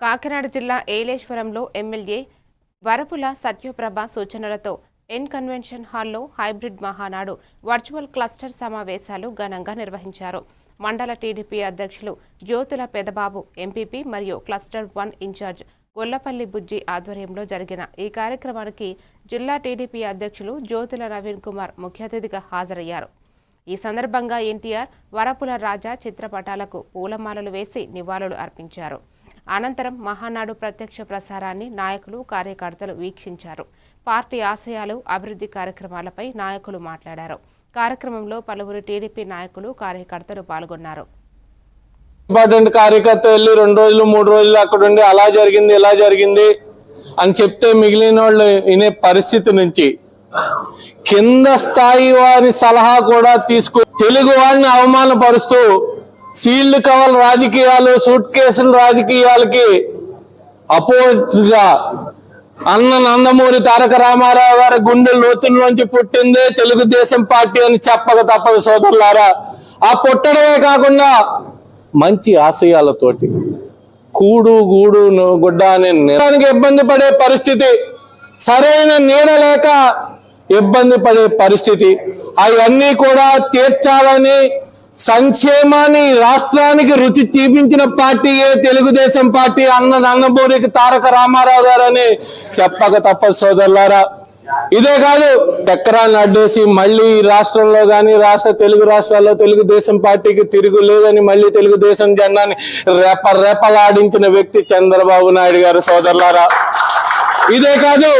కాకినాడ జిల్లా ఏలేశ్వరంలో ఎమ్మెల్యే వరపుల సత్యప్రభ సూచనలతో N convention హాల్లో హైబ్రిడ్ మహానాడు వర్చువల్ క్లస్టర్ సమావేశాలు ఘనంగా నిర్వహించారు. మండల టీడీపీ అధ్యక్షులు జ్యోతుల పెదబాబు, ఎంపీపీ మరియు క్లస్టర్ 1 ఇన్ఛార్జ్ గొల్లపల్లి బుజ్జి ఆధ్వర్యంలో జరిగిన ఈ కార్యక్రమానికి జిల్లా టీడీపీ అధ్యక్షులు జ్యోతుల నవీన్ కుమార్ ముఖ్య అతిథిగా హాజరయ్యారు. ఈ సందర్భంగా ఎన్టీఆర్, వరపుల రాజా చిత్రపటాలకు పూలమాలలు వేసి నివాళులు అర్పించారు. అనంతరం మహానాడు ప్రత్యక్ష ప్రసారాన్ని నాయకులు, కార్యకర్తలు వీక్షించారు. పార్టీ ఆశయాలు, అభివృద్ధి కార్యక్రమాలపై నాయకులు మాట్లాడారు. కార్యక్రమంలో పలువురు టీడీపీ నాయకులు, కార్యకర్తలు పాల్గొన్నారు. ఇంపార్టెంట్ కార్యకర్త వెళ్ళి 2 రోజులు 3 రోజులు అక్కడ ఉండి అలా జరిగింది ఇలా జరిగింది అని చెప్తే మిగిలిన వాళ్ళు వినే పరిస్థితి నుంచి కింద స్థాయి వారి సలహా కూడా తీసుకు తెలుగు వాడిని అవమానపరుస్తూ సీల్డ్ కవర్ రాజకీయాలు, సూట్ కేసుల రాజకీయాలకి అపోజిట్గా నందమూరి తారక రామారావు గారి గుండె లోతుల్లోంచి పుట్టిందే తెలుగుదేశం పార్టీ అని చెప్పక తప్పదు సోదరులారా. ఆ పుట్టడమే కాకుండా మంచి ఆశయాలతోటి కూడు గూడు గుడ్డ అనే నిర్ణయానికి ఇబ్బంది పడే పరిస్థితి, సరైన నీడ లేక ఇబ్బంది పడే పరిస్థితి, అవన్నీ కూడా తీర్చాలని సంక్షేమాన్ని రాష్ట్రానికి రుచి చూపించిన పార్టీయే తెలుగుదేశం పార్టీ నందమూరికి తారక రామారావు గారని చెప్పక తప్పదు సోదరులారా. ఇదే కాదు, చక్రాన్ని అడ్డేసి మళ్ళీ రాష్ట్రంలో కానీ తెలుగు రాష్ట్రాల్లో తెలుగుదేశం పార్టీకి తిరుగు లేదని మళ్ళీ తెలుగుదేశం జెండాని రెపలాడించిన వ్యక్తి చంద్రబాబు నాయుడు గారు సోదరులారా. ఇదే కాదు,